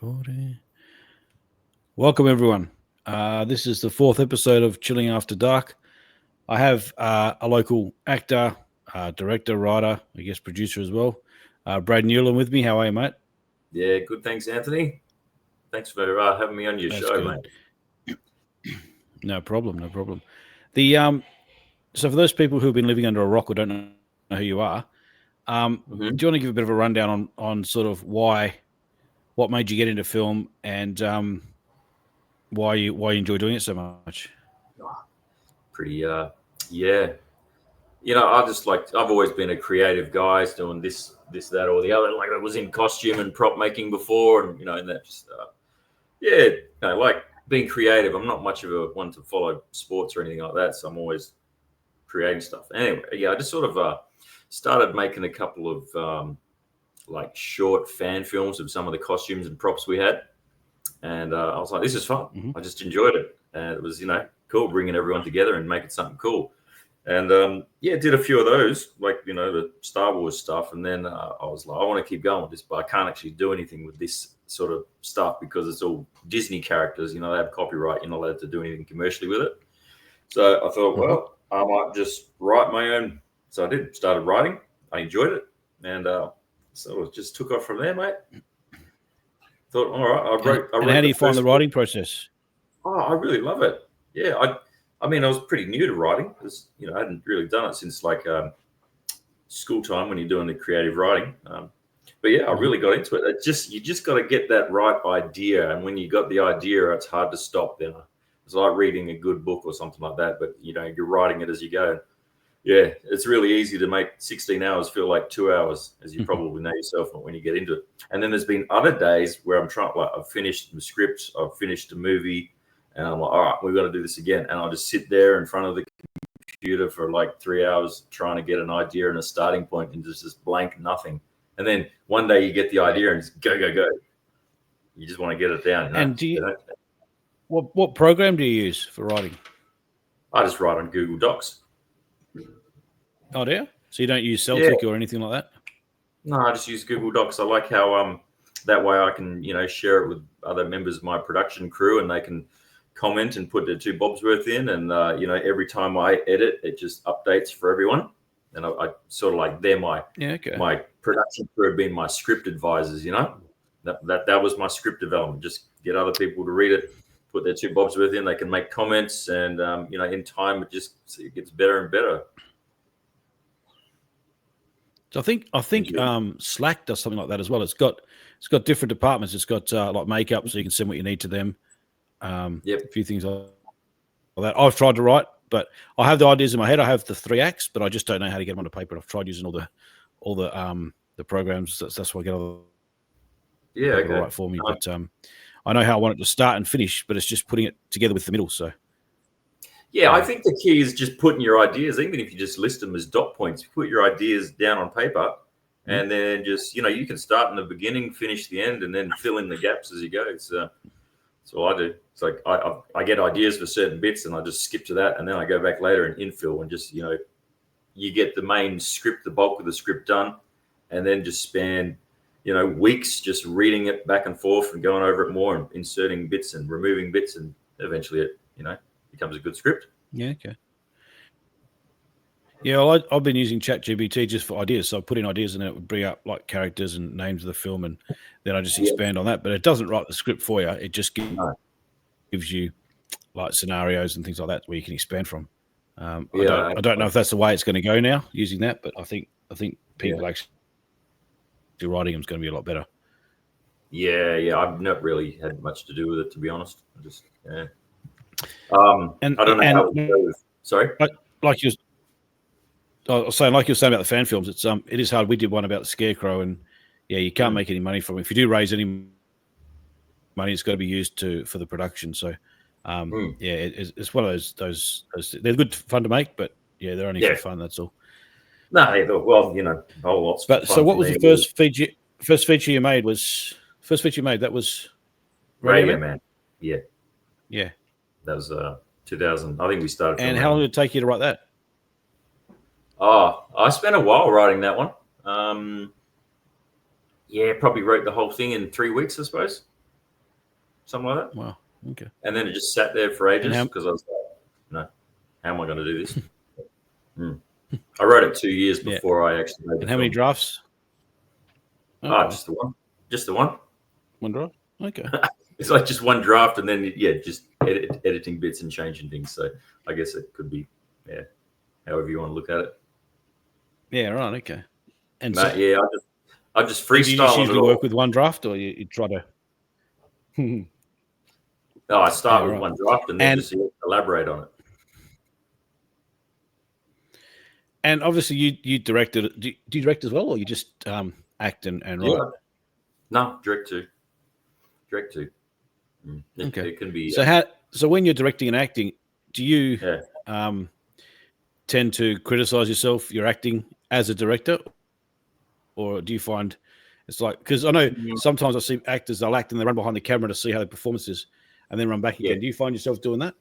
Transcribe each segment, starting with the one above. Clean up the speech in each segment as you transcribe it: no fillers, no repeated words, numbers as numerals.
Recording. Welcome, everyone. This is the fourth episode of Chilling After Dark. I have a local actor, director, writer, I guess producer as well, Brad Newland with me. How are you, mate? Yeah, good. Thanks, Anthony. Thanks for having me on your show, good. mate. No problem. So for those people who've been living under a rock or don't know who you are, do you want to give a bit of a rundown on sort of what made you get into film and why you enjoy doing it so much? Pretty, yeah. I've always been a creative guy, doing this, that, or the other. Like I was in costume and prop making before, and that just, like being creative. I'm not much of a one to follow sports or anything like that, so I'm always creating stuff. Anyway, I just sort of started making a couple of like short fan films of some of the costumes and props we had. And I was like, this is fun. Mm-hmm. I just enjoyed it. And it was, cool bringing everyone together and making something cool. And did a few of those, like, the Star Wars stuff. And then I was like, I want to keep going with this, but I can't actually do anything with this sort of stuff because it's all Disney characters. They have copyright. You're not allowed to do anything commercially with it. So I thought, well, I might just write my own. So I did. Started writing. I enjoyed it. And so it just took off from there, mate. Thought, all right, I wrote. And how do you find the writing process? Oh, I really love it. Yeah, I mean, I was pretty new to writing because I hadn't really done it since like school time when you're doing the creative writing. But yeah, I really got into it. You just got to get that right idea, and when you got the idea, it's hard to stop. Then it's like reading a good book or something like that. But you're writing it as you go. Yeah, it's really easy to make 16 hours feel like 2 hours, as you probably know yourself when you get into it. And then there's been other days where I've finished the script, I've finished a movie, and I'm like, all right, we've got to do this again. And I'll just sit there in front of the computer for like 3 hours trying to get an idea and a starting point and just blank nothing. And then one day you get the idea and it's go, go, go. You just want to get it down. And do you, what program do you use for writing? I just write on Google Docs. Oh, do you? So you don't use Celtic or anything like that? No, I just use Google Docs. I like how that way I can share it with other members of my production crew, and they can comment and put their 2 bobs worth in. And every time I edit, it just updates for everyone. And I sort of like they're my production crew being my script advisors. That was my script development. Just get other people to read it, put their 2 bobs worth in. They can make comments, and in time it gets better and better. So I think Slack does something like that as well. It's got different departments. It's got like makeup, so you can send what you need to them. A few things like that. I've tried to write, but I have the ideas in my head. I have the 3 acts, but I just don't know how to get them onto paper. I've tried using all the programs. That's why I get all the right for me. But I know how I want it to start and finish, but it's just putting it together with the middle. So. Yeah, I think the key is just putting your ideas, even if you just list them as dot points, put your ideas down on paper, and then just, you can start in the beginning, finish the end, and then fill in the gaps as you go. That's all I do. It's like I get ideas for certain bits, and I just skip to that, and then I go back later and infill, and just, you get the main script, the bulk of the script done, and then just span, weeks just reading it back and forth and going over it more and inserting bits and removing bits, and eventually it, becomes a good script. Yeah, okay. Yeah, well, I've been using ChatGPT just for ideas. So I put in ideas and then it would bring up like characters and names of the film, and then I just expand on that. But it doesn't write the script for you. It just gives you like scenarios and things like that where you can expand from. I don't know if that's the way it's going to go now using that, but I think people actually writing them is going to be a lot better. Yeah, I've not really had much to do with it, to be honest. And I don't know how it goes. Sorry, like you were saying about the fan films, it is hard. We did one about the Scarecrow, and you can't make any money from it. If you do raise any money, it's got to be used for the production. So it's one of those. They're good fun to make, but they're only for fun. That's all. No, well, a whole lot's But so, what was the first feature you made? That was Radio Man. Yeah. That was 2000. I think we started. And how long did it take you to write that? Oh, I spent a while writing that one. Probably wrote the whole thing in 3 weeks, I suppose. something like that. Wow. Okay. And then it just sat there for ages because I was like, no, how am I going to do this? I wrote it 2 years before I actually made it. And how many drafts? Okay. Just the one. Just the one. One draft? Okay. It's like just one draft and then, just editing bits and changing things. So I guess it could be, however you want to look at it. Yeah, right. Okay. And I just freestyle. Do you just usually work with one draft or you try to? I start with one draft and then just elaborate on it. And obviously you directed it. Do you direct as well or you just act and write? Yeah. No, direct to. Okay. It can be. So when you're directing and acting, do you tend to criticize yourself, your acting as a director, or do you find it's like, because I know sometimes I see actors, they'll act and they run behind the camera to see how the performance is and then run back again. Do you find yourself doing that?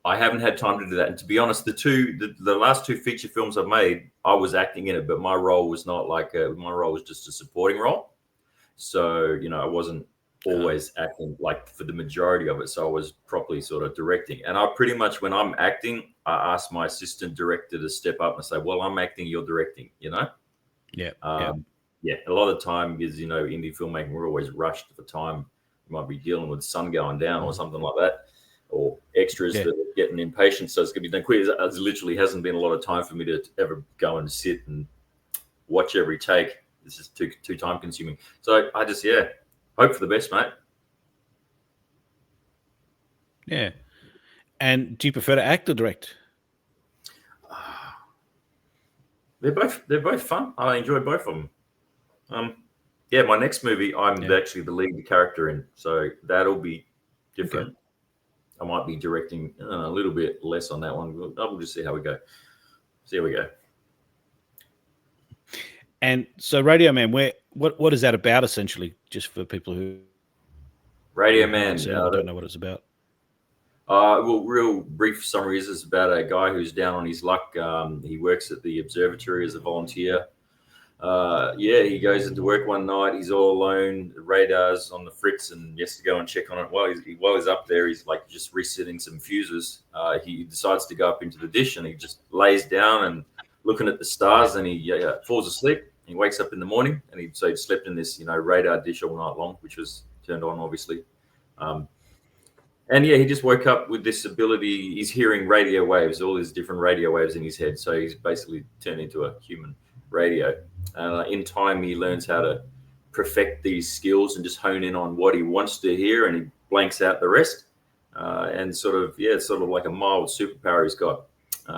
I haven't had time to do that. And to be honest, the last 2 feature films I've made, I was acting in it, but my role was not like my role was just a supporting role. So, I wasn't always acting like for the majority of it. So I was properly sort of directing. And I pretty much, when I'm acting, I ask my assistant director to step up and say, well, I'm acting, you're directing, Yeah. A lot of the time is, indie filmmaking, we're always rushed for time. You might be dealing with sun going down or something like that, or extras that are getting impatient. So it's going to be done quick. It literally hasn't been a lot of time for me to ever go and sit and watch every take. This is too time consuming. So I just, hope for the best, mate. Yeah. And do you prefer to act or direct? They're both fun. I enjoy both of them. My next movie, I'm actually the lead character in, so that'll be different. Okay. I might be directing a little bit less on that one. We'll just see how we go. And so, Radio Man, what is that about essentially? Just for people who Radio Man, don't know what it's about. Real brief summary is it's about a guy who's down on his luck. He works at the observatory as a volunteer. He goes into work one night. He's all alone. The radar's on the fritz, and he has to go and check on it. While he's up there, he's like just resetting some fuses. He decides to go up into the dish, and he just lays down and looking at the stars, and he falls asleep. He wakes up in the morning, and he slept in this radar dish all night long, which was turned on obviously. He just woke up with this ability. He's hearing radio waves, all these different radio waves in his head. So he's basically turned into a human radio. In time, he learns how to perfect these skills and just hone in on what he wants to hear, and he blanks out the rest. It's sort of like a mild superpower he's got.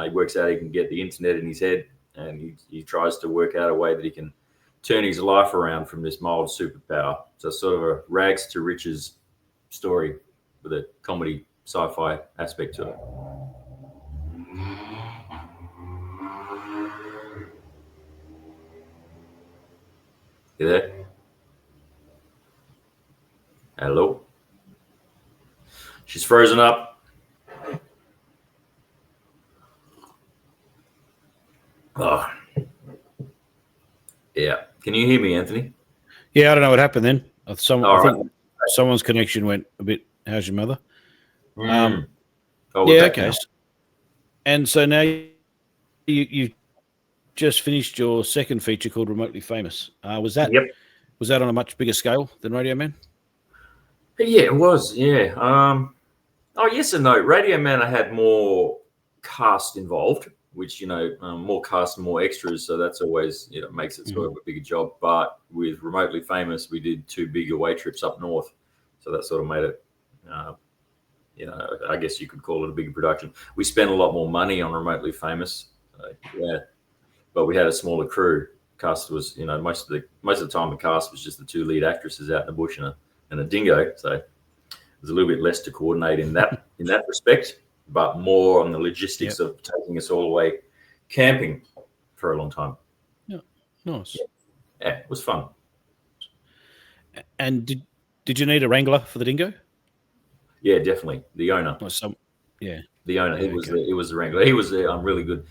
He works out he can get the internet in his head, and he tries to work out a way that he can turn his life around from this mild superpower. So it's sort of a rags to riches story with a comedy sci-fi aspect to it. You there? Hello? She's frozen up. Oh. Yeah. Can you hear me, Anthony? Yeah, I don't know what happened then. I think someone's connection went a bit. How's your mother? Okay. Now. And so now you've just finished your second feature called Remotely Famous. Was that on a much bigger scale than Radio Man? Yeah, it was. Yeah. Yes and no. Radio Man, I had more cast involved, which more cast and more extras. So that's always makes it sort of a bigger job. But with Remotely Famous, we did 2 big away trips up north, so that sort of made it. I guess you could call it a bigger production. We spent a lot more money on Remotely Famous, but we had a smaller crew. Cast was, most of the time the cast was just the 2 lead actresses out in the bush and a dingo. So there's a little bit less to coordinate in that respect, but more on the logistics of taking us all the way camping for a long time. Yeah, nice. Yeah, it was fun. And did you need a wrangler for the dingo? Yeah, definitely. The owner. The owner. He was the wrangler. He was really good.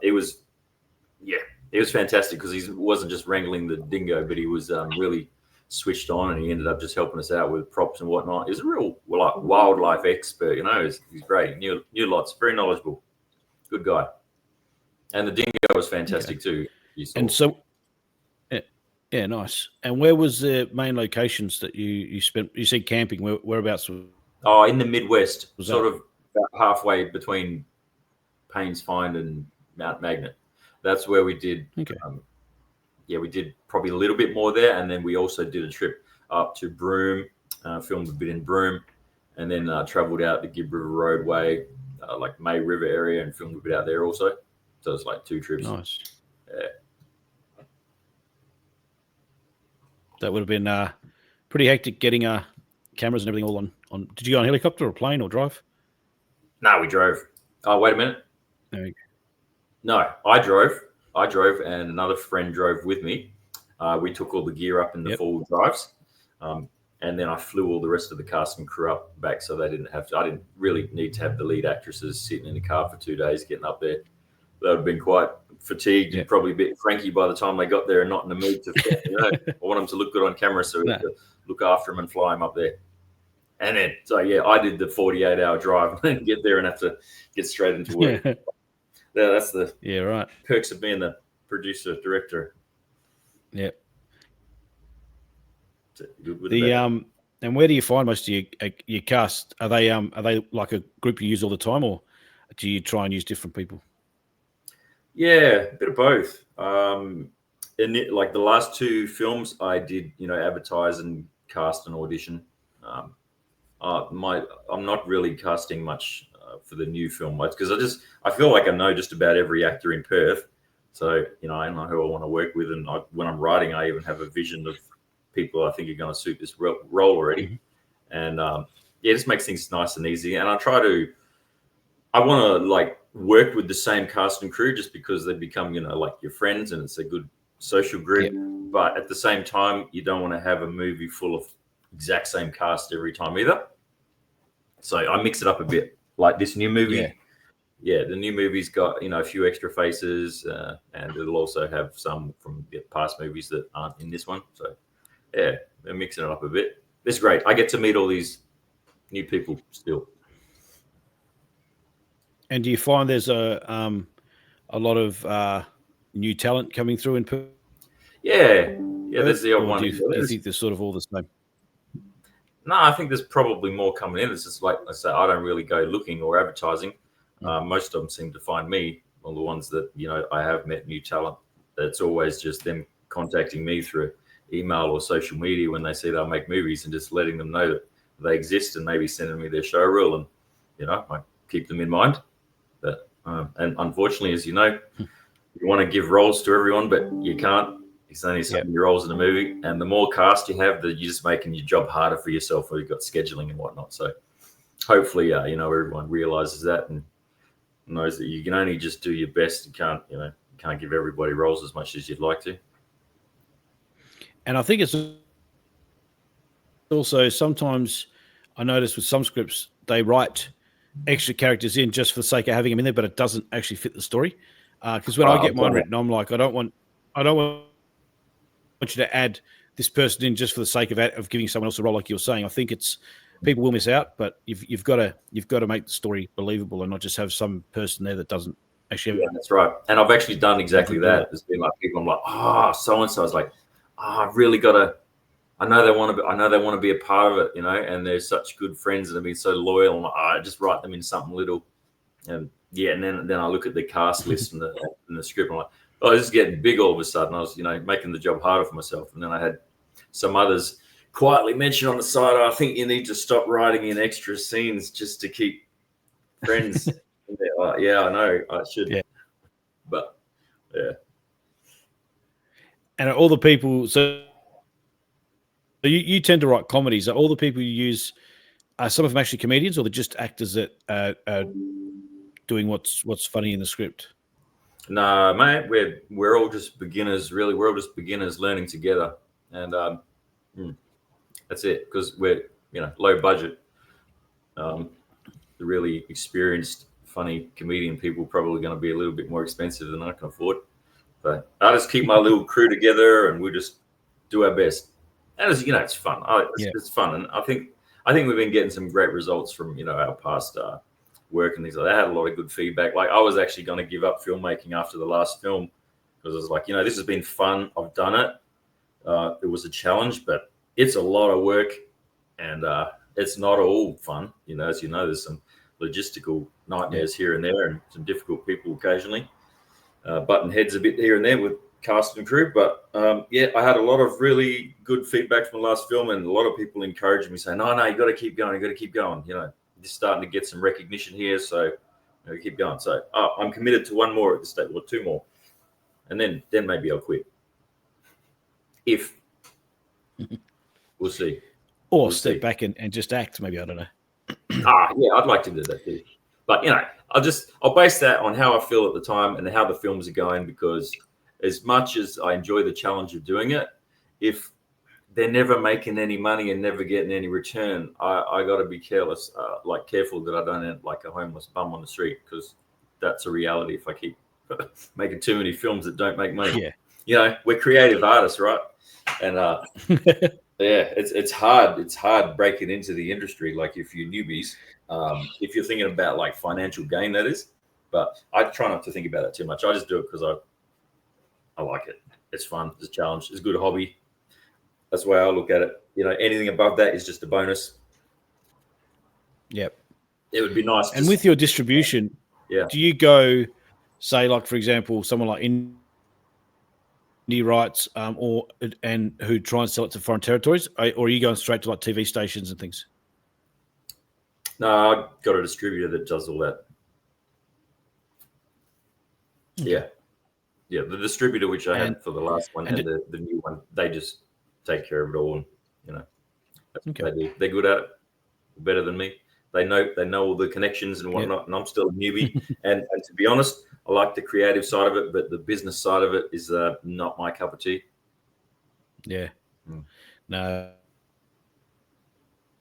It was fantastic because he wasn't just wrangling the dingo, but he was really switched on, and he ended up just helping us out with props and whatnot. He's a real wildlife expert, you know. He's great. Knew lots. Very knowledgeable. Good guy. And the dingo was fantastic too. And so, yeah, nice. And where was the main locations that you spent? You said camping. Whereabouts? Oh, in the Midwest, sort of about halfway between Paynes Find and Mount Magnet. That's where we did. Okay. We did probably a little bit more there, and then we also did a trip up to Broome, filmed a bit in Broome, and then travelled out the Gibb River Roadway, like May River area, and filmed a bit out there also. So it's like 2 trips. Nice. Yeah. That would have been pretty hectic getting cameras and everything all on. Did you go on helicopter or plane or drive? No, we drove. Oh, wait a minute. There you go. No, I drove, and another friend drove with me. We took all the gear up in the 4-wheel drives, and then I flew all the rest of the cast and crew up back, so they didn't have to. I didn't really need to have the lead actresses sitting in the car for 2 days getting up there. They would have been quite fatigued and probably a bit cranky by the time they got there and not in the mood to, I want them to look good on camera, so we had to look after them and fly them up there. And then, I did the 48-hour drive and get there and have to get straight into work. That's the perks of being the producer director. Yeah. And where do you find most of your cast? Are they like a group you use all the time, or do you try and use different people? Yeah, a bit of both. In like the last 2 films, I did advertise and cast and audition. I'm not really casting much for the new film because I feel like I know just about every actor in Perth, so I know who I want to work with, and when I'm writing, I even have a vision of people I think are going to suit this role already, and it just makes things nice and easy. And I want to work with the same cast and crew just because they become like your friends, and it's a good social group. But at the same time, you don't want to have a movie full of exact same cast every time either. So I mix it up a bit. Like this new movie, the new movie's got a few extra faces, and it'll also have some from the past movies that aren't in this one. So they're mixing it up a bit. It's great. I get to meet all these new people still. And do you find there's a lot of new talent coming through in Perth? Yeah. There's the odd one. Do you think they're sort of all the same? No, I think there's probably more coming in. It's just like I say, I don't really go looking or advertising. Most of them seem to find me. All the ones that I have met new talent. It's always just them contacting me through email or social media when they see they'll make movies, and just letting them know that they exist, and maybe sending me their show reel, and I keep them in mind. But and unfortunately, as you know, you want to give roles to everyone, but you can't. It's only so many roles in a movie, and the more cast you have, you're just making your job harder for yourself, or you've got scheduling and whatnot. So hopefully, everyone realizes that and knows that you can only just do your best. You can't give everybody roles as much as you'd like to. And I think it's also sometimes I notice with some scripts they write extra characters in just for the sake of having them in there, but it doesn't actually fit the story. Because when I get mine written, I'm like, I don't want you to add this person in just for the sake of giving someone else a role, like you're saying. I think people will miss out, but you've got to make the story believable and not just have some person there that doesn't actually. Yeah, that's right. And I've actually done exactly that. There's been like people, I'm like, so and so. I was like, I've really got to. I know they want to be a part of it, and they're such good friends and they've been so loyal. And I just write them in something little, and then I look at the cast list and the script. And I'm like, this is getting big all of a sudden. I was, making the job harder for myself. And then I had some others quietly mention on the side, I think you need to stop writing in extra scenes just to keep friends. I know I should. Yeah. But yeah. And all the people, so you tend to write comedies. Are all the people you use, are some of them actually comedians, or they're just actors that are doing what's funny in the script? No, mate, we're all just beginners. Really, we're all just beginners learning together, and that's it. Because we're low budget. The really experienced, funny comedian people probably going to be a little bit more expensive than I can afford. But I just keep my little crew together, and we just do our best. And as you know, it's fun. It's fun, and I think we've been getting some great results from our past work and things like that. I had a lot of good feedback. Like I was actually going to give up filmmaking after the last film because I was like, this has been fun. I've done it. It was a challenge, but it's a lot of work, and it's not all fun. As you know, there's some logistical nightmares here and there, and some difficult people occasionally, button heads a bit here and there with cast and crew. But I had a lot of really good feedback from the last film, and a lot of people encouraging me, saying, "No, you got to keep going. You got to keep going." Just starting to get some recognition here, so keep going. So I'm committed to one more at this stage, or two more, and then maybe I'll quit. If we'll see, or step back and just act. Maybe, I don't know. Yeah, I'd like to do that too. But I'll base that on how I feel at the time and how the films are going, because as much as I enjoy the challenge of doing it, if they're never making any money and never getting any return, I got to be careful that I don't end like a homeless bum on the street, because that's a reality if I keep making too many films that don't make money. We're creative artists, right? And it's hard. It's hard breaking into the industry. Like if you're newbies, if you're thinking about like financial gain, that is. But I try not to think about it too much. I just do it because I like it. It's fun. It's a challenge. It's a good hobby. That's the way I look at it. Anything above that is just a bonus. Yep. It would be nice. And with your distribution, do you go, say, like for example, someone like indie rights, and who try and sell it to foreign territories, or are you going straight to like TV stations and things? No, I've got a distributor that does all that. Okay. Yeah. The distributor which I had for the last one and the new one, they just take care of it all, and that's what they do. They're good at it, better than me. They know all the connections and whatnot, and I'm still a newbie. and to be honest, I like the creative side of it, but the business side of it is not my cup of tea. Yeah. No.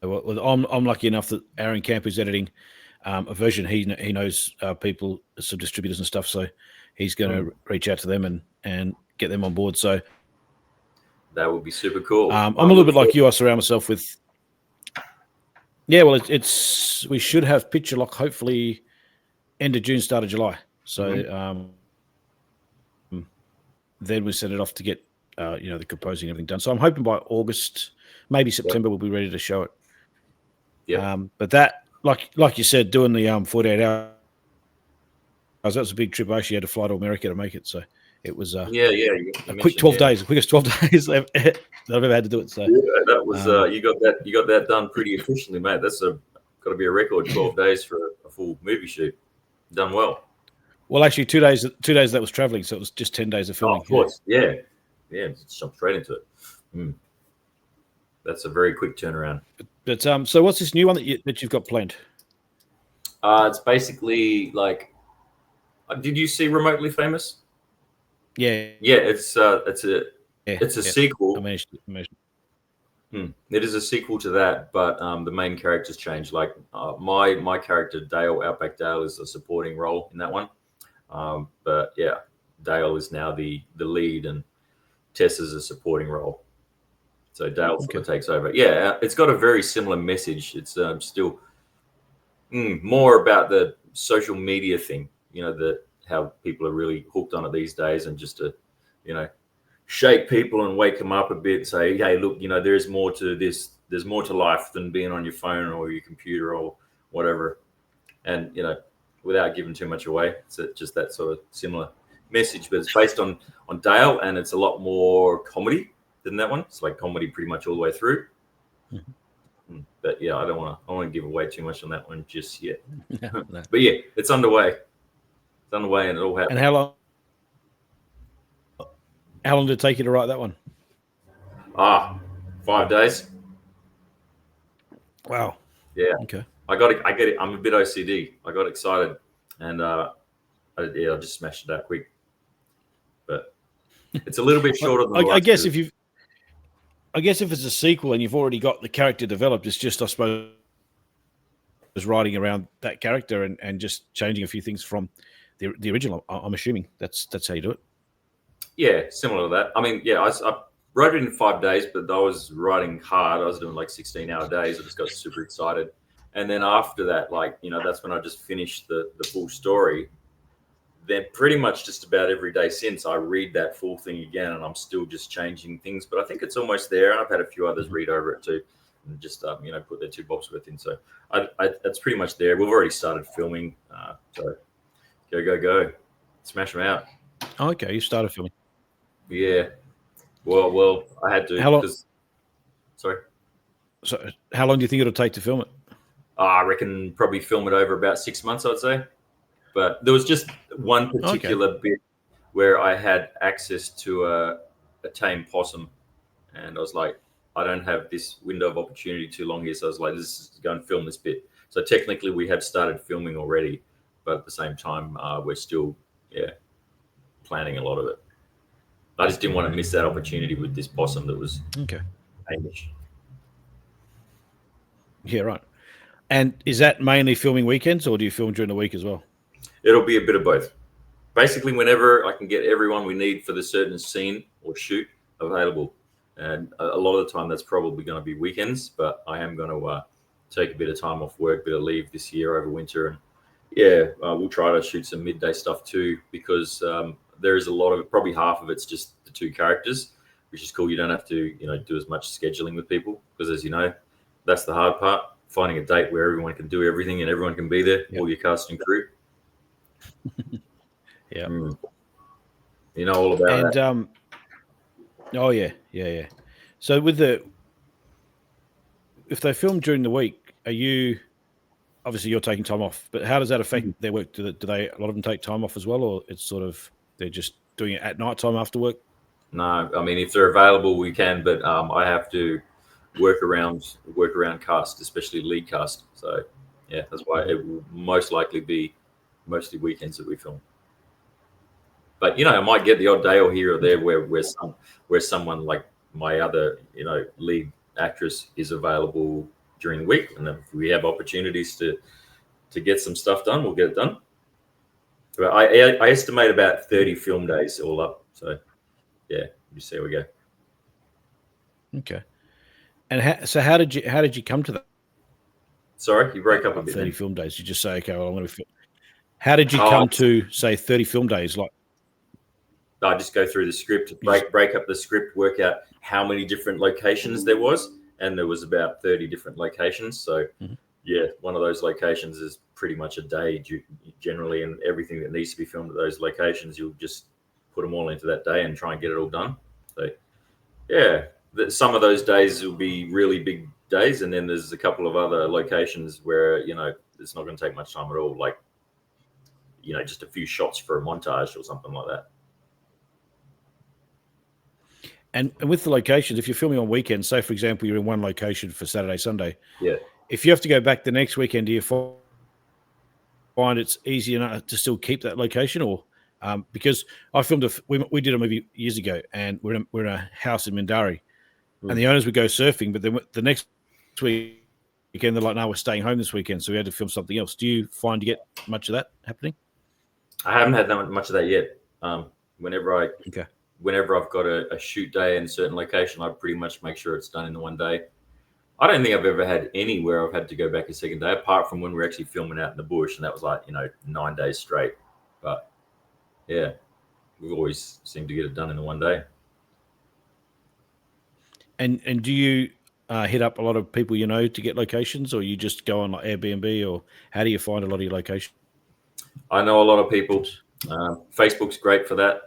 Well, I'm lucky enough that Aaron Camp, who's editing a version, he knows people, some distributors and stuff, so he's going to reach out to them and get them on board. So that would be super cool. I'm a little bit like you. I surround myself with. Yeah, well, we should have picture lock hopefully end of June, start of July. So then we send it off to get the composing and everything done. So I'm hoping by August, maybe September, we'll be ready to show it. Yeah. But that, like you said, doing the 48 hours, that was a big trip. I actually had to fly to America to make it. So it was a quick 12 days, the quickest 12 days that I've ever had to do it. So that was you got that done pretty efficiently, mate. That's got to be a record. 12 days for a full movie shoot, done well. Well, actually, 2 days that was traveling, so it was just 10 days of filming. Of course, yeah, jump straight into it. That's a very quick turnaround. But so what's this new one that you've got planned? It's basically like, did you see Remotely Famous? Yeah. It's a sequel. It is a sequel to that, but the main characters changed. Like my character Dale, Outback Dale, is a supporting role in that one. But yeah, Dale is now the lead, and Tess is a supporting role. So Dale sort of takes over. Yeah, it's got a very similar message. It's still more about the social media thing. How people are really hooked on it these days, and just to, shake people and wake them up a bit. Say, hey, look, there's more to this. There's more to life than being on your phone or your computer or whatever. And without giving too much away, it's just that sort of similar message. But it's based on Dale, and it's a lot more comedy than that one. It's like comedy pretty much all the way through. But yeah, I don't want to give away too much on that one just yet. No. But yeah, it's underway. It's underway, and it all happened. And how long did it take you to write that one? 5 days. Wow. Yeah. Okay. I get it. I'm a bit OCD. I got excited, and I just smashed it out quick. But it's a little bit shorter than I guess if it's a sequel and you've already got the character developed, it's just, I suppose, writing around that character and just changing a few things from the original. I'm assuming that's how you do it. Yeah, similar to that. I mean, I wrote it in 5 days, but I was writing hard. I was doing like 16-hour days. I just got super excited. And then after that, like, that's when I just finished the full story. Then pretty much just about every day since, I read that full thing again, and I'm still just changing things. But I think it's almost there. And I've had a few others read over it too, and just put their 2 bops worth in. So it's pretty much there. We've already started filming. So go, smash them out. Oh, okay, you started filming. Yeah. Well, I had to. How long? Sorry. So, how long do you think it'll take to film it? I reckon probably film it over about 6 months, I'd say. But there was just one particular bit where I had access to a tame possum, and I was like, I don't have this window of opportunity too long here, so I was like, let's just go and film this bit. So technically, we had started filming already, but at the same time, we're still planning a lot of it. I just didn't want to miss that opportunity with this possum that was tamish. Yeah, right. And is that mainly filming weekends, or do you film during the week as well? It'll be a bit of both. Basically, whenever I can get everyone we need for the certain scene or shoot available. And a lot of the time, that's probably going to be weekends, but I am going to take a bit of time off work, bit of leave this year over winter. And we'll try to shoot some midday stuff too, because there is a lot of it, probably half of it's just the 2 characters, which is cool. You don't have to, do as much scheduling with people, because as you know, that's the hard part, finding a date where everyone can do everything and everyone can be there, all your cast and crew. Yeah. You know all about that. Oh yeah. So if they film during the week, obviously you're taking time off, but how does that affect their work? Do they, a lot of them take time off as well, or it's sort of, they're just doing it at night time after work? No, I mean, if they're available, we can, but I have to work around cast, especially lead cast. So yeah, that's why it will most likely be mostly weekends that we film. But I might get the odd day or here or there where someone like my other lead actress is available during the week, and if we have opportunities to get some stuff done, we'll get it done. But I estimate about 30 film days all up. So yeah, you see how we go. Okay. And how did you come to that? Sorry, you broke up a bit. 30 film days. You just say, okay, well, I'm going to film. How did you come to say 30 film days? Like, I just go through the script, break up the script, work out how many different locations there was, and there was about 30 different locations. So one of those locations is pretty much a day generally, and everything that needs to be filmed at those locations, you'll just put them all into that day and try and get it all done. So some of those days will be really big days, and then there's a couple of other locations where it's not going to take much time at all, like just a few shots for a montage or something like that. And with the locations, if you're filming on weekends, say for example you're in one location for Saturday, Sunday, if you have to go back the next weekend, do you find it's easier to still keep that location, or because I filmed we did a movie years ago, and we're in a house in Mindarie, and the owners would go surfing, but then the next weekend they're like, no, we're staying home this weekend, so we had to film something else. Do you find you get much of that happening? I haven't had that much of that yet. Whenever I've got a shoot day in a certain location, I pretty much make sure it's done in the one day. I don't think I've ever had any where I've had to go back a second day, apart from when we're actually filming out in the bush, and that was like 9 days straight. But yeah, we always seem to get it done in the one day. And do you hit up a lot of people to get locations, or you just go on like Airbnb, or how do you find a lot of your locations? I know a lot of people. Facebook's great for that.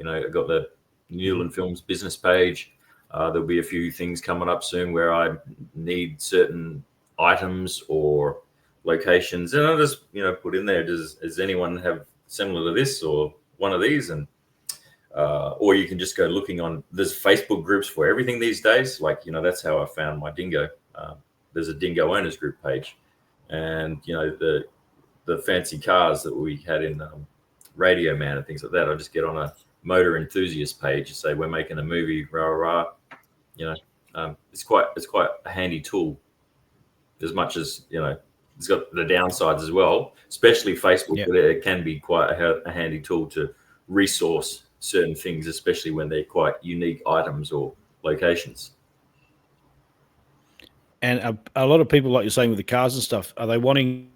I've got the Newland Films business page. There'll be a few things coming up soon where I need certain items or locations, and I'll just put in there, does anyone have similar to this or one of these? And or you can just go looking on, there's Facebook groups for everything these days. Like that's how I found my dingo. There's a dingo owners group page, and the fancy cars that we had in Radio Man and things like that, I just get on a motor enthusiast page and say, we're making a movie, rah rah. It's quite a handy tool, as much as it's got the downsides as well, especially Facebook. But it can be quite a handy tool to resource certain things, especially when they're quite unique items or locations. And a lot of people, like you're saying with the cars and stuff, are they wanting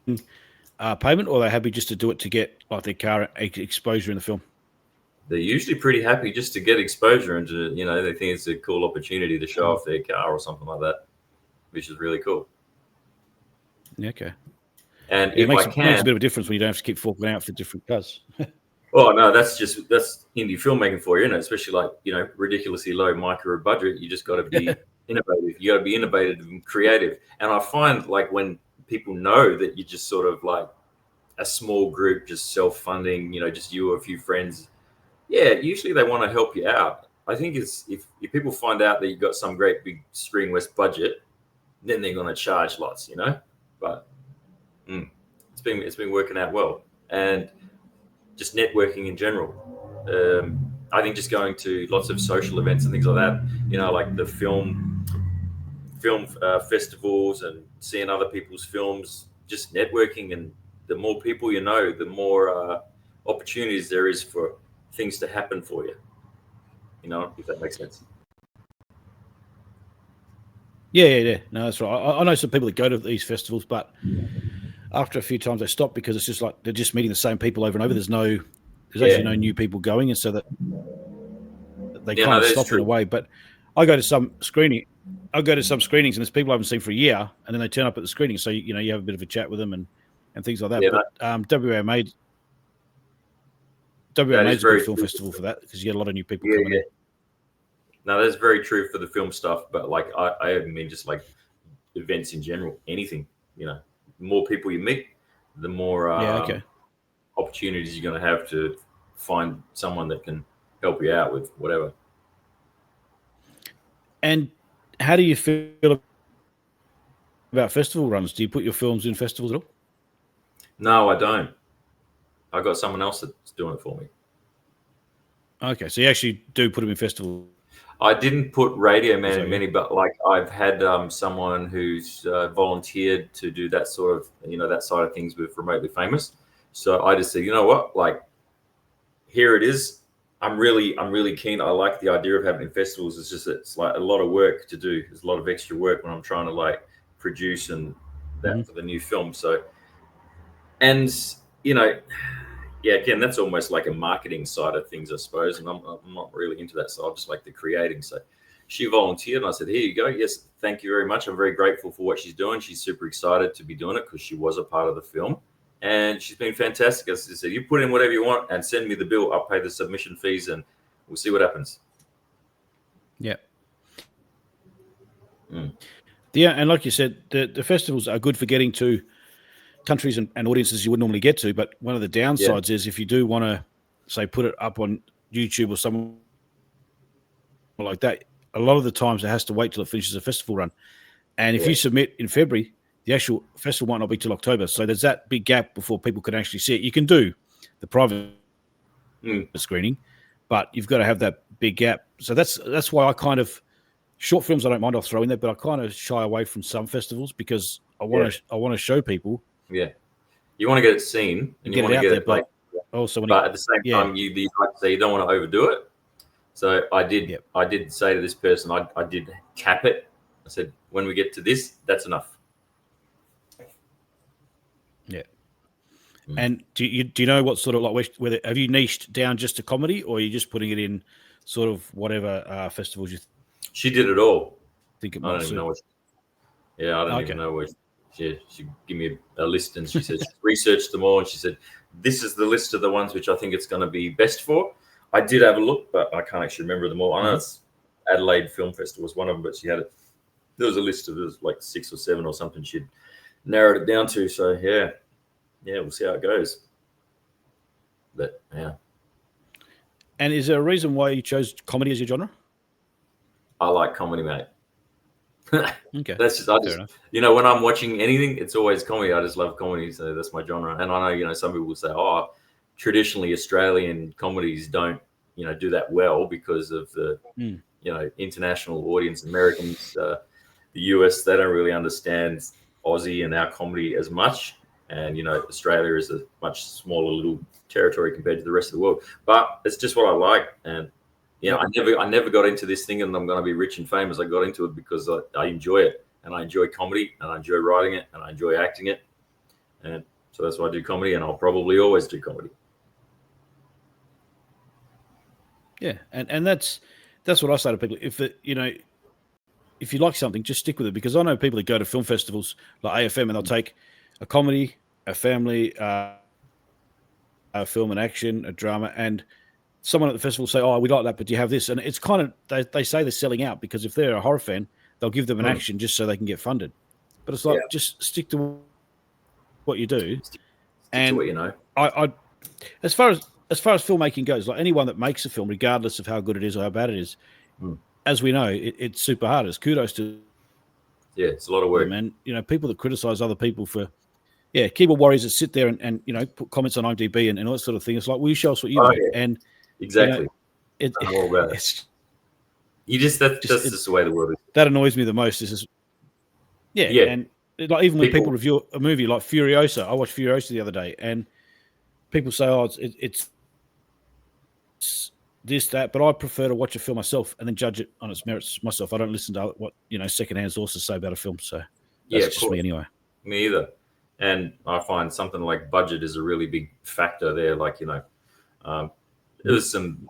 payment, or are they happy just to do it to get like their car exposure in the film? They're usually pretty happy just to get exposure and to, they think it's a cool opportunity to show off their car or something like that, which is really cool. Yeah, okay. And it makes a bit of a difference when you don't have to keep forking out for different cars. Oh no, that's indie filmmaking for you, isn't it? Especially like, ridiculously low micro budget. You just got to be innovative. You got to be innovative and creative. And I find like when people know that you're just sort of like a small group, just self-funding, just you or a few friends, usually they want to help you out. I think it's if people find out that you've got some great big Screen West budget, then they're going to charge lots, But it's been working out well, and just networking in general. I think just going to lots of social events and things like that, like the film festivals and seeing other people's films, just networking, and the more people you know, the more opportunities there is for things to happen for you. If that makes sense. Yeah. No, that's right. I know some people that go to these festivals, but after a few times they stop because it's just like they're just meeting the same people over and over. There's actually no new people going, and so that they kind of stop in a way. But I go to some screenings, and there's people I haven't seen for a year, and then they turn up at the screening. So you have a bit of a chat with them and things like that. Yeah, but WA is a good film festival for that, because you get a lot of new people coming in. No, that's very true for the film stuff, but like I mean just like events in general, anything, the more people you meet, the more opportunities you're going to have to find someone that can help you out with whatever. And how do you feel about festival runs? Do you put your films in festivals at all? No, I don't. I got someone else that's doing it for me. Okay, so you actually do put them in festivals. I didn't put Radio Man in many, but like I've had someone who's volunteered to do that sort of, that side of things with Remotely Famous. So I just said, you know what, like, here it is. I'm really keen. I like the idea of having festivals. It's just, it's like a lot of work to do. There's a lot of extra work when I'm trying to like produce and that for the new film. So, and again, that's almost like a marketing side of things, I suppose. And I'm not really into that. So I just like the creating. So she volunteered, and I said, here you go. Yes, thank you very much. I'm very grateful for what she's doing. She's super excited to be doing it because she was a part of the film. And she's been fantastic. As I said, you put in whatever you want and send me the bill. I'll pay the submission fees and we'll see what happens. Yeah. Yeah, and like you said, the festivals are good for getting to countries and audiences you wouldn't normally get to. But one of the downsides is if you do want to, say, put it up on YouTube or something like that, a lot of the times it has to wait till it finishes a festival run. And if you submit in February, the actual festival might not be till October. So there's that big gap before people can actually see it. You can do the private screening, but you've got to have that big gap. So that's why I kind of, short films I don't mind, I'll throw in there, but I kind of shy away from some festivals because I want to show people. Yeah, you want to get it seen and you want to get it like. Also, but at the same time, you like to say you don't want to overdo it. So I did. I did say to this person, I did cap it. I said, when we get to this, that's enough. Yeah. And do you know what sort of, like, whether have you niched down just to comedy, or are you just putting it in sort of whatever festivals you? She did it all. Think it I don't even know what. I don't even know where. She gave me a list, and she said she researched them all, and she said, this is the list of the ones which I think it's going to be best for. I did have a look, but I can't actually remember them all. I know it's Adelaide Film Festival was one of them, but she had it. There was a list of like 6 or 7 or something she'd narrowed it down to. So yeah, we'll see how it goes. But yeah. And is there a reason why you chose comedy as your genre? I like comedy, mate. Okay. That's just, when I'm watching anything, it's always comedy. I just love comedy. So that's my genre. And I know, some people will say, traditionally Australian comedies don't, do that well because of the, international audience, Americans, the US, they don't really understand Aussie and our comedy as much. And, Australia is a much smaller little territory compared to the rest of the world. But it's just what I like. And I never got into this thing and I'm going to be rich and famous. I got into it because I enjoy it, and I enjoy comedy, and I enjoy writing it, and I enjoy acting it, and so that's why I do comedy, and I'll probably always do comedy. Yeah, and that's what I say to people. If you like something, just stick with it, because I know people that go to film festivals like AFM and they'll take a comedy, a family, a film and action, a drama, and someone at the festival will say, "Oh, we like that, but do you have this?" And it's kind of they say they're selling out, because if they're a horror fan, they'll give them an action just so they can get funded. But it's like, just stick to what you do, Stick and to what you know. I as far as filmmaking goes, like anyone that makes a film, regardless of how good it is or how bad it is, as we know, it's super hard. It's kudos to it's a lot of work, man. People that criticize other people for keyboard warriors that sit there and put comments on IMDb and all that sort of thing. It's like, will you show us what you know? Yeah. And exactly, I'm all about it. That's just the way the world is. That annoys me the most. Is and like even when people review a movie like Furiosa, I watched Furiosa the other day, and people say, "Oh, it's this, that," but I prefer to watch a film myself and then judge it on its merits myself. I don't listen to what secondhand sources say about a film. So that's just me anyway. Me either. And I find something like budget is a really big factor there. Like there's some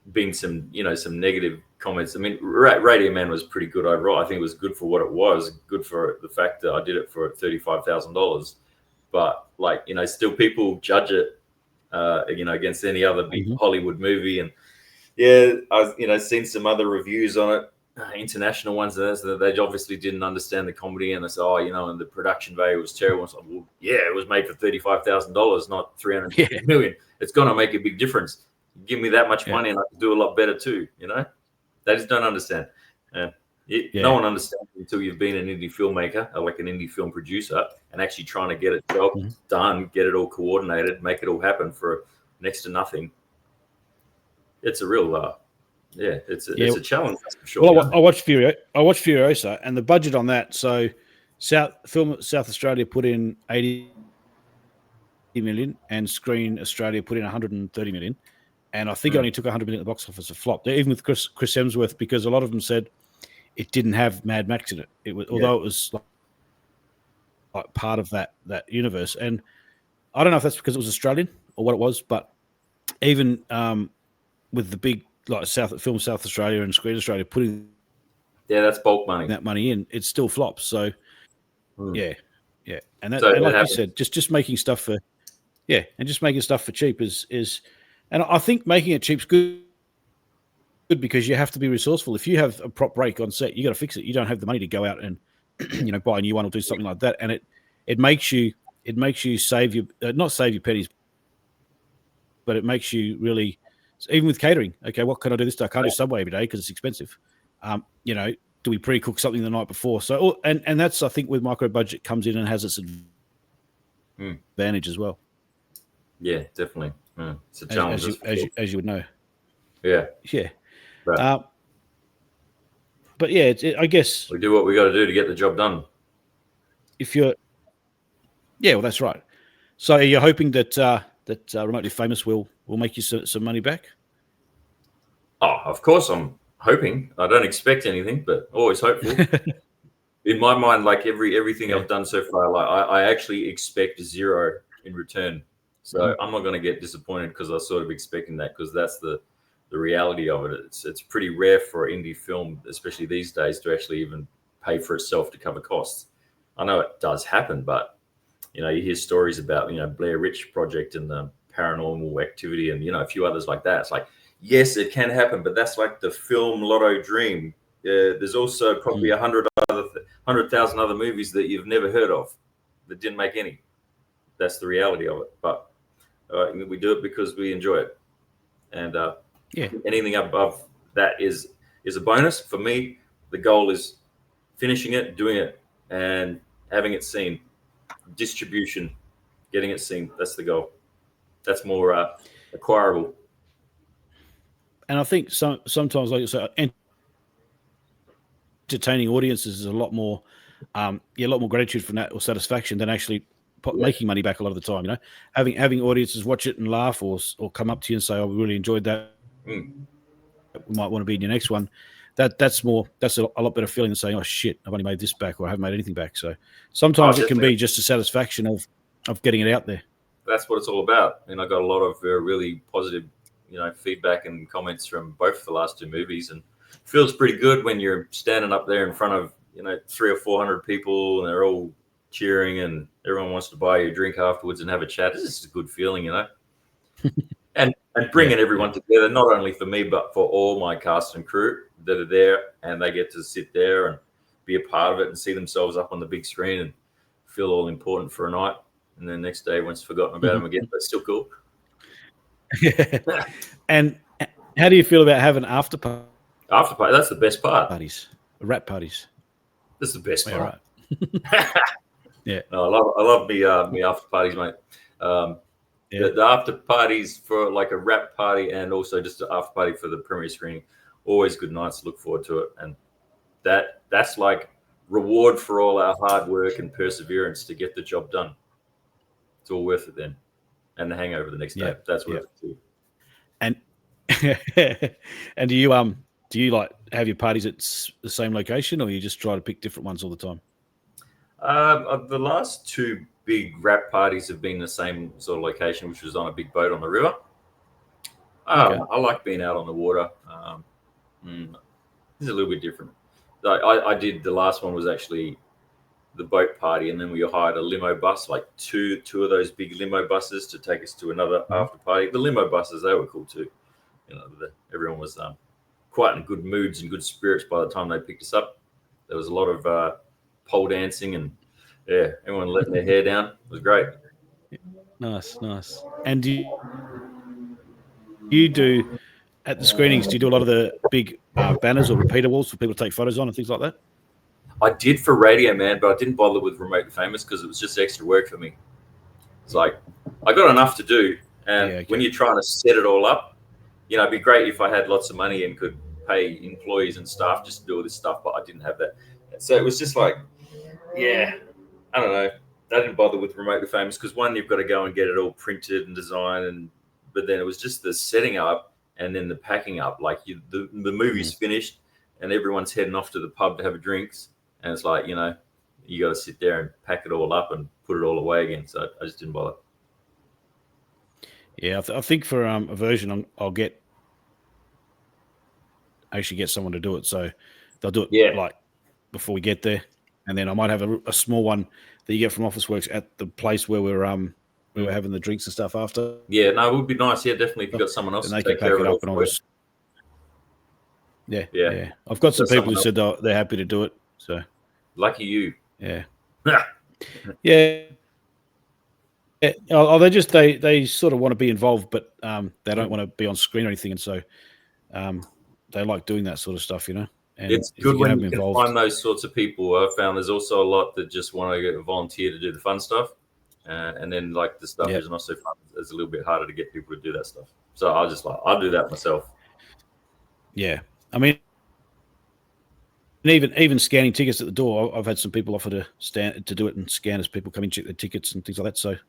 negative comments. I mean, Radio Man was pretty good overall. I think it was good for what it was. Good for the fact that I did it for $35,000. But still people judge it, against any other big Hollywood movie. And I've seen some other reviews on it, international ones, that they obviously didn't understand the comedy, and they say, and the production value was terrible. It's like, well, it was made for $35,000, not $350 million. It's going to make a big difference. Give me that much money and I can do a lot better too. They just don't understand. No one understands until you've been an indie filmmaker, or like an indie film producer, and actually trying to get it done, get it all coordinated, make it all happen for next to nothing. It's a real, it's a challenge, that's for sure. Well, I watched Furiosa, and the budget on that. So, South Australia put in 80 million, and Screen Australia put in 130 million. And I think it only took 100 million at the box office to flop. Even with Chris Hemsworth, because a lot of them said it didn't have Mad Max in it. It was, although it was like part of that universe. And I don't know if that's because it was Australian or what it was, but even with the big South Australia and Screen Australia putting that's bulk money, that money in, it still flops. So and that, so and like you said, just making stuff for cheap is. And I think making it cheap's good because you have to be resourceful. If you have a prop break on set, you got to fix it. You don't have the money to go out and buy a new one or do something like that. And it makes you save your not save your pennies, but it makes you really, even with catering. Okay, what can I do this day? I can't do Subway every day because it's expensive. Do we pre-cook something the night before? So and that's, I think, with micro budget comes in and has its advantage as well. Yeah, definitely. It's a challenge, as you would know. Yeah. Right. But I guess we do what we got to do to get the job done. Well, that's right. So you're hoping that Remotely Famous will make you some money back? Oh, of course I'm hoping. I don't expect anything, but always hopeful. In my mind, like everything I've done so far, like I actually expect zero in return. So I'm not going to get disappointed because I was sort of expecting that, because that's the reality of it. It's pretty rare for indie film, especially these days, to actually even pay for itself to cover costs. I know it does happen, but you hear stories about Blair Witch Project and the Paranormal Activity and a few others like that. It's like, yes, it can happen, but that's like the film lotto dream. There's also probably 100,000 other movies that you've never heard of that didn't make any. That's the reality of it. But we do it because we enjoy it, and anything above that is a bonus. For me, the goal is finishing it, doing it, and having it seen. Distribution, getting it seen. That's the goal. That's more acquirable. And I think sometimes, like you say, entertaining audiences is a lot more gratitude from that, or satisfaction, than actually making money back a lot of the time. Having audiences watch it and laugh, or come up to you and say, "Oh, we really enjoyed that. we might want to be in your next one. That's a lot better feeling than saying, oh shit, I've only made this back or I haven't made anything back. So sometimes it can be just a satisfaction of getting it out there. That's what it's all about. And I got a lot of really positive, feedback and comments from both the last two movies, and it feels pretty good when you're standing up there in front of 300 or 400 people and they're all cheering and everyone wants to buy you a drink afterwards and have a chat. This is a good feeling, and bringing everyone together, not only for me but for all my cast and crew that are there, and they get to sit there and be a part of it and see themselves up on the big screen and feel all important for a night. And then next day, everyone's forgotten about them again, but still cool. And how do you feel about having after party? After party, that's the best part. Parties, rap parties. This is the best part. Right. Yeah. No, I love me after parties, mate. The after parties for like a rap party and also just an after party for the premiere screening, always good nights. Look forward to it, and that's like reward for all our hard work and perseverance to get the job done. It's all worth it then, and the hangover the next day. That's worth it too. And and do you like have your parties at the same location, or you just try to pick different ones all the time? The last two big rap parties have been the same sort of location, which was on a big boat on the river. I like being out on the water. This is a little bit different. I did the last one was actually the boat party, and then we hired a limo bus, like two of those big limo buses to take us to another after party. The limo buses, they were cool too. Everyone was quite in good moods and good spirits by the time they picked us up. There was a lot of pole dancing and everyone letting their hair down. It was great. Nice. And do you do at the screenings? Do you do a lot of the big banners or repeater walls for people to take photos on and things like that? I did for Radio Man, but I didn't bother with Remotely Famous because it was just extra work for me. It's like I got enough to do, and when you're trying to set it all up, it'd be great if I had lots of money and could pay employees and staff just to do all this stuff, but I didn't have that. So it was just like, I don't know. I didn't bother with Remotely Famous because one, you've got to go and get it all printed and designed, but then it was just the setting up and then the packing up. Like the movie's finished and everyone's heading off to the pub to have a drinks. And it's like, you got to sit there and pack it all up and put it all away again. So I just didn't bother. Yeah, I think for a version, I'll actually get someone to do it. So they'll do it like before we get there. And then I might have a small one that you get from Officeworks at the place where we were having the drinks and stuff after. Yeah, no, it would be nice. Yeah, definitely if you got someone else and they can pack it up and all this. Yeah. I've got some people who said they're happy to do it. So lucky you. Yeah. Yeah. Oh, they sort of want to be involved, but they don't want to be on screen or anything, and so they like doing that sort of stuff, And it's good when you can find those sorts of people. I've found there's also a lot that just want to get a volunteer to do the fun stuff, and then like the stuff is not so fun. It's a little bit harder to get people to do that stuff. So I'll do that myself. Yeah, I mean. And even scanning tickets at the door, I've had some people offer to do it and scan as people come in, check their tickets and things like that.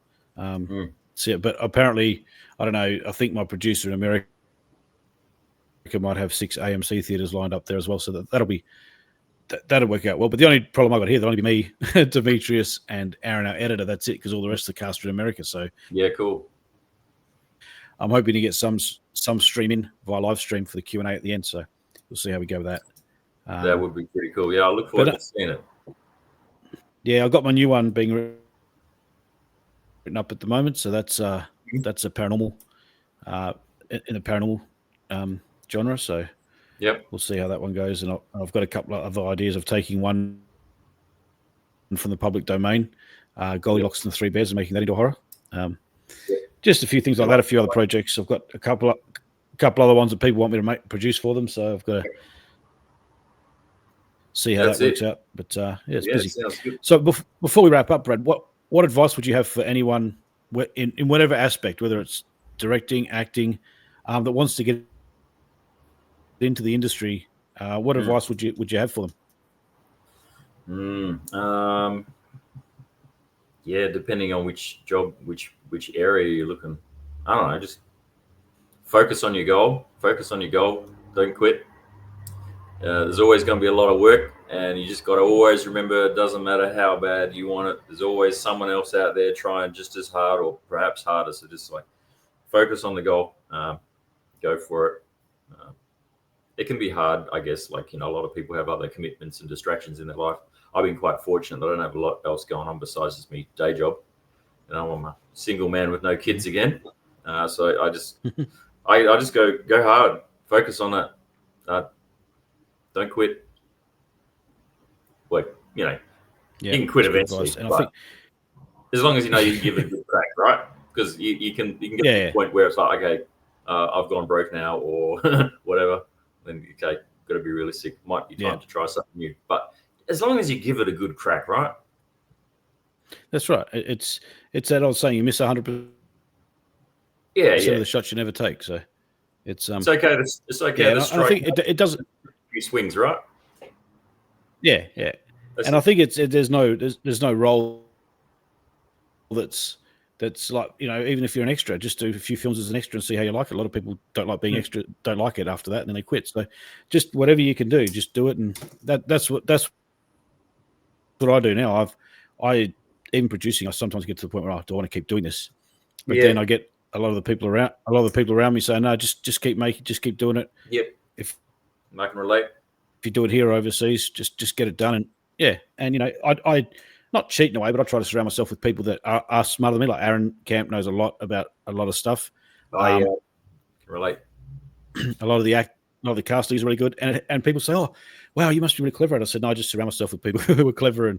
So, but apparently, I don't know. I think my producer in America might have 6 AMC theaters lined up there as well. So that'll work out well. But the only problem I got here, that'll only be me, Demetrius, and Aaron, our editor. That's it, because all the rest of the cast are in America. So yeah, cool. I'm hoping to get some stream in via live stream for the Q&A at the end. So we'll see how we go with that. That would be pretty cool. Yeah, I look forward to seeing it. Yeah, I've got my new one being written up at the moment, so that's a paranormal in the paranormal genre. So we'll see how that one goes. And I've got a couple of other ideas of taking one from the public domain, Goldilocks and the Three Bears, and making that into horror. Just a few things like that. A few other projects. I've got a couple other ones that people want me to produce for them. So I've got to see how that works out. But it's busy. So before we wrap up, Brad, what advice would you have for anyone in whatever aspect, whether it's directing, acting, that wants to get into the industry? What advice would you have for them? Depending on which job, which area you're looking. I don't know. Just focus on your goal. Don't quit. There's always going to be a lot of work, and you just got to always remember it doesn't matter how bad you want it. There's always someone else out there trying just as hard or perhaps harder. So just like focus on the goal, go for it. It can be hard, I guess. Like, a lot of people have other commitments and distractions in their life. I've been quite fortunate that I don't have a lot else going on besides just me day job. I'm a single man with no kids again. So I just, I just go hard, focus on that. Don't quit. Like, you can quit eventually, and I think as long as you can give it a good crack, right? Because you can get to the point where it's like, okay, I've gone broke now, or whatever. Then okay, got to be realistic. Might be time to try something new. But as long as you give it a good crack, right? That's right. It's that old saying: you miss 100%. Yeah, of the shots you never take. So it's okay. It's okay. I think it doesn't. Few swings, right? Yeah. And I think there's no role that's like, even if you're an extra, just do a few films as an extra and see how you like it. A lot of people don't like being extra, don't like it after that, and then they quit. So just whatever you can do, just do it, and that's what I do now. I even producing, I sometimes get to the point where I want to keep doing this, but then I get a lot of the people around me saying, no, just keep doing it. Yep. If I can relate. If you do it here or overseas, just get it done. And I not cheating away, but I try to surround myself with people that are smarter than me. Like Aaron Camp knows a lot about a lot of stuff. I can relate. A lot of the casting is really good, and people say, "Oh, wow, you must be really clever." And I said, "No, I just surround myself with people who are clever,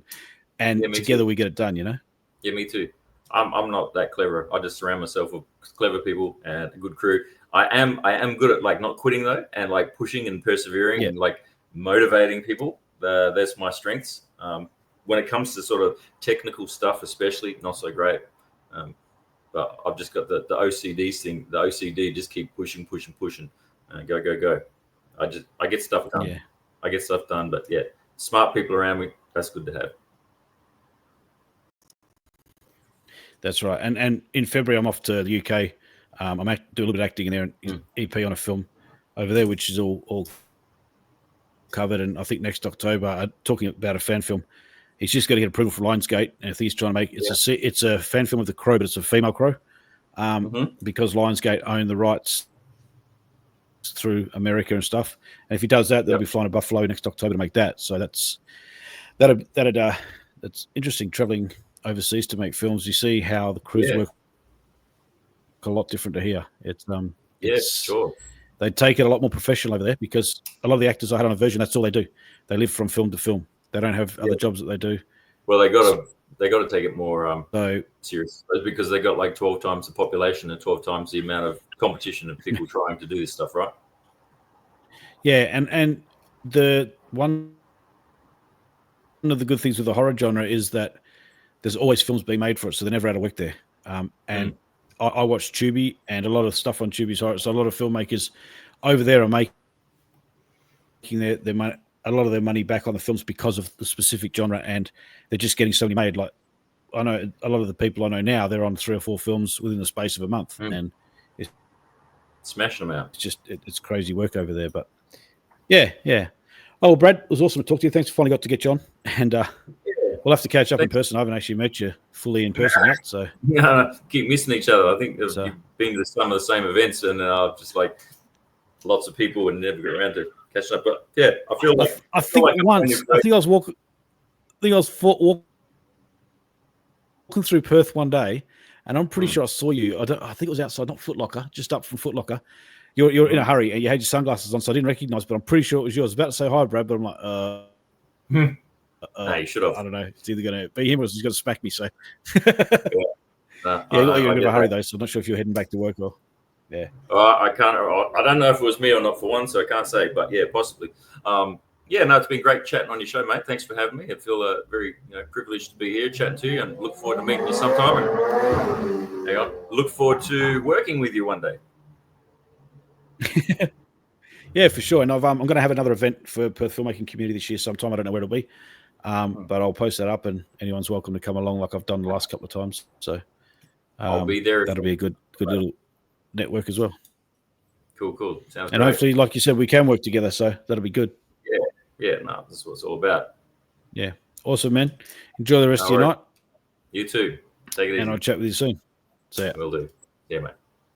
and together we get it done." Yeah, me too. I'm not that clever. I just surround myself with clever people and a good crew. I am good at like not quitting though, and like pushing and persevering and like motivating people. That's my strengths. When it comes to sort of technical stuff, especially, not so great. But I've just got the OCD thing. The OCD, just keep pushing, and go. I get stuff done. Yeah. I get stuff done. But smart people around me, that's good to have. That's right. And in February, I'm off to the UK. I'm do a little bit of acting in there, EP on a film over there, which is all covered. And I think next October, talking about a fan film, he's just got to get approval for Lionsgate. And I think he's trying to make it's a fan film with a crow, but it's a female crow, because Lionsgate own the rights through America and stuff. And if he does that, they'll be flying to Buffalo next October to make that. So that's interesting, traveling overseas to make films. You see how the crews work a lot different to here. It's sure. They take it a lot more professional over there, because a lot of the actors I had on a version, that's all they do. They live from film to film. They don't have other jobs that they do. Well, they got to take it more serious. That's because they got like 12 times the population and 12 times the amount of competition of people trying to do this stuff, right? Yeah, and the one of the good things with the horror genre is that there's always films being made for it, so they're never out of work there. And I watch Tubi, and a lot of stuff on Tubi's horror. So a lot of filmmakers over there are making their money, a lot of their money back on the films because of the specific genre, and they're just getting so many made. Like, I know a lot of the people I know now, they're on 3 or 4 films within the space of a month, and it's smashing them out. It's just it's crazy work over there. But yeah. Oh, Brad, it was awesome to talk to you. Thanks for finally got to get you on, and we'll have to catch up in person. I haven't actually met you fully in person yet, so keep missing each other. I think you've been to some of the same events, and just like lots of people and never get around to catching up. But I feel like I think I was walking through Perth one day, and I'm pretty sure I saw you. I think it was outside, not Foot Locker, just up from Foot Locker. You're in a hurry, and you had your sunglasses on, so I didn't recognize. But I'm pretty sure it was yours. I was about to say hi, Brad, but I'm like, you should have. I don't know. It's either going to be him or he's going to smack me. So, you're in a hurry though, so I'm not sure if you're heading back to work or. Yeah. I can't. I don't know if it was me or not for one, so I can't say. But possibly. It's been great chatting on your show, mate. Thanks for having me. I feel very privileged to be here chatting to you, and look forward to meeting you sometime. And look forward to working with you one day. Yeah, for sure. And I'm going to have another event for Perth filmmaking community this year sometime. I don't know where it'll be, but I'll post that up, and anyone's welcome to come along, like I've done the last couple of times. So I'll be there. That'll be a good little network as well. Cool. Sounds and great. hopefully, like you said, we can work together. So that'll be good. Yeah. No, that's what it's all about. Yeah, awesome, man. Enjoy the rest of your night. You too. Take it easy. And I'll chat with you soon. See ya. Will do. Yeah, mate.